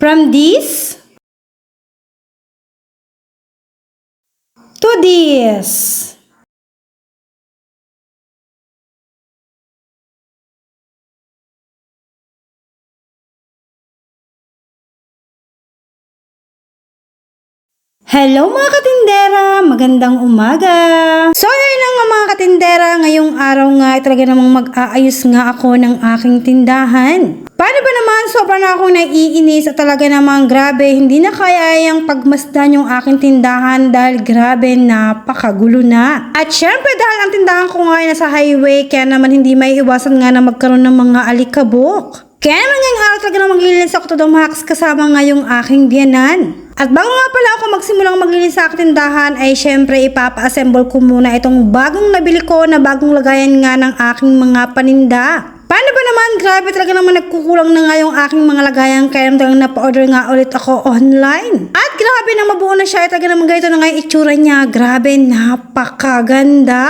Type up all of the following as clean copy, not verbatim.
From this to this. Hello mga katindera! Magandang umaga! So yun lang nga mga katindera, ngayong araw nga ay talaga namang mag-aayos nga ako ng aking tindahan. Paano ba naman sobrang na akong naiinis at talaga namang grabe, hindi na kaya yung pagmasdan yung aking tindahan dahil grabe napakagulo na. At syempre dahil ang tindahan ko nga ay nasa highway kaya naman hindi may iwasan nga na magkaroon ng mga alikabok. Kaya naman ngayong araw talaga na maglilinis ako to the max kasama nga yung aking biyanan. At bago nga pala ako magsimulang maglinis sa aking tindahan ay syempre ipapa-assemble ko muna itong bagong nabili ko na bagong lagayan nga ng aking mga paninda. Paano ba naman? Grabe talaga naman nagkukulang na nga yung aking mga lagayan kaya naman talagang napa-order nga ulit ako online. At grabe na mabuo na siya, talaga naman ganito na nga yung itsura niya. Grabe, napakaganda.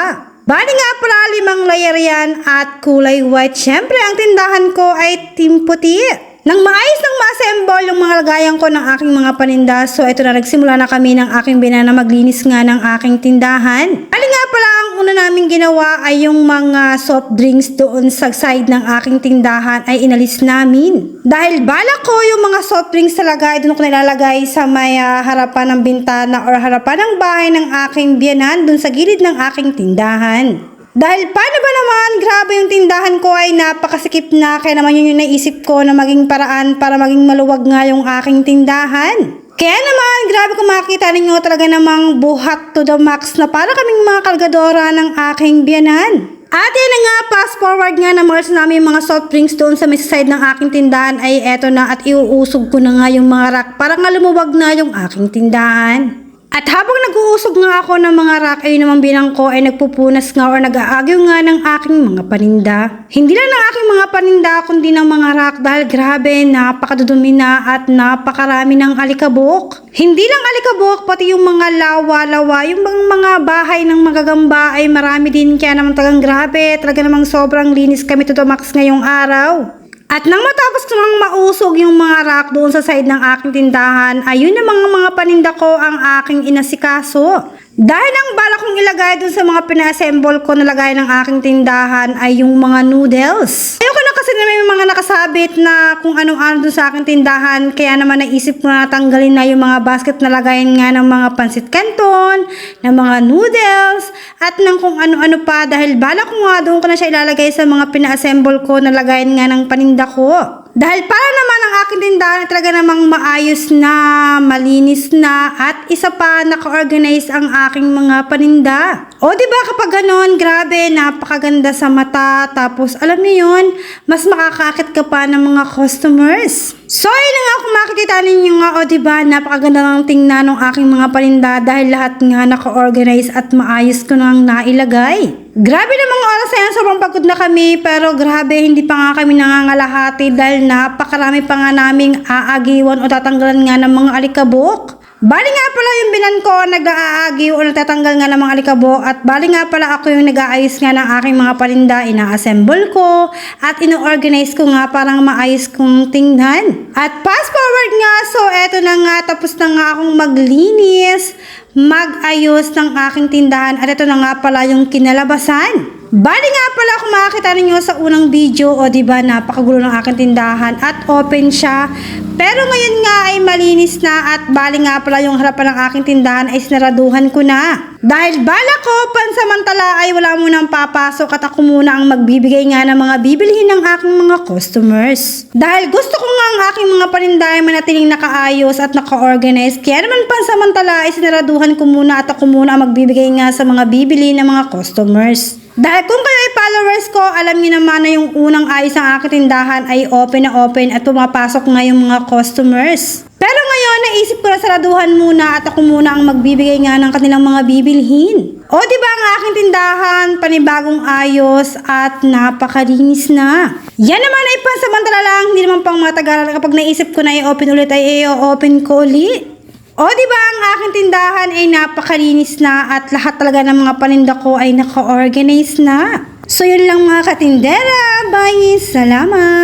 Bali nga pala 5 layer yan at kulay white. Syempre ang tindahan ko ay team puti. Nang maayos nang ma-assemble yung mga lagayan ko ng aking mga paninda, so ito na nagsimula na kami ng aking binana maglinis nga ng aking tindahan. Bali nga pala ang una namin ginawa ay yung mga soft drinks doon sa side ng aking tindahan ay inalis namin. Dahil balak ko yung mga soft drinks talaga ay doon ko nilalagay sa may harapan ng bintana or harapan ng bahay ng aking biyanan doon sa gilid ng aking tindahan. Dahil paano ba naman, grabe yung tindahan ko ay napakasikip na kaya naman yun yung naisip ko na maging paraan para maging maluwag nga yung aking tindahan. Kaya naman, grabe kung makikita ninyo talaga namang buhat to the max na para kaming mga kalgadora ng aking biyanan. At yan na nga, fast forward nga na mars namin yung mga soft drinks doon sa may side ng aking tindahan ay eto na at iuusog ko na nga yung mga rack para nga lumuwag na yung aking tindahan. At habang nag-uusog nga ako ng mga rack ay naman bilang ko ay nagpupunas nga or nag-aagyo nga ng aking mga paninda. Hindi lang ng aking mga paninda kundi ng mga rack dahil grabe napakadudumi na at napakarami ng alikabok. Hindi lang alikabok pati yung mga lawa-lawa, yung mga bahay ng magagamba ay marami din kaya naman talagang grabe, talaga namang sobrang linis kami to the max ngayong araw. At nang matapos namang mausog yung mga rack doon sa side ng aking tindahan, ayun na mga paninda ko ang aking inasikaso. Dahil ang bala kong ilagay doon sa mga pina-assemble ko na lagay ng aking tindahan ay yung mga noodles. Ayoko na kasi na may mga nakasabit na kung ano-ano doon sa aking tindahan, kaya naman naisip ko na tanggalin na yung mga basket na lagayan nga ng mga pansit canton, ng mga noodles, at ng kung ano-ano pa dahil bala ko nga doon ko na siya ilalagay sa mga pina-assemble ko na lagayan nga ng paninda ko. Dahil para naman ang aking tindahan talaga namang maayos na, malinis na, at isa pa naka-organize ang aking mga paninda. O diba kapag ganon, grabe, napakaganda sa mata, tapos alam niyo yun, mas makakakit ka pa ng mga customers. So yun nga kung makikita ninyo nga, o diba, napakaganda ng tingnan ng aking mga paninda dahil lahat nga naka-organize at maayos ko nang nailagay. Grabe namang oras na yan, sobrang pagod na kami, pero grabe, hindi pa nga kami nangangalahati dahil napakarami pa nga naming aagiwan o tatanggalan nga ng mga alikabok. Bali nga pala yung binan ko nag-aagiw o natatanggal nga ng mga alikabok at bali nga pala ako yung nag-aayos nga ng aking mga paninda, ina-assemble ko at ino-organize ko nga parang maayos kong tingnan. At fast forward nga, so eto na nga, tapos na nga akong maglinis, mag-ayos ng aking tindahan at ito na nga pala yung kinalabasan. Bali nga pala kung makakita ninyo sa unang video, o diba napakagulo ng aking tindahan at open siya. Pero ngayon nga ay malinis na at bali nga pala yung harapan ng aking tindahan ay sinaraduhan ko na. Dahil bala ko pansamantala ay wala munang papasok at ako muna ang magbibigay nga ng mga bibilhin ng aking mga customers. Dahil gusto ko nga ang aking mga paninda ay manatiling nakaayos at naka-organize, kaya naman pansamantala ay sinaraduhan ko muna at ako muna ang magbibigay nga sa mga bibili ng mga customers. Dahil kung kayo ay followers ko, alam niyo naman na yung unang ayos ng aking tindahan ay open na open at pumapasok nga yung mga customers. Pero ngayon, naisip ko na saraduhan muna at ako muna ang magbibigay nga ng kanilang mga bibilhin. O diba ang aking tindahan, panibagong ayos at napakalinis na. Yan naman ay pansamantala lang, hindi naman pang matagalan. Kapag naisip ko na i-open ulit ay i-open ko ulit. O diba ang aking tindahan ay napakalinis na at lahat talaga ng mga paninda ko ay naka-organize na. So yun lang mga katindera. Bye! Salamat!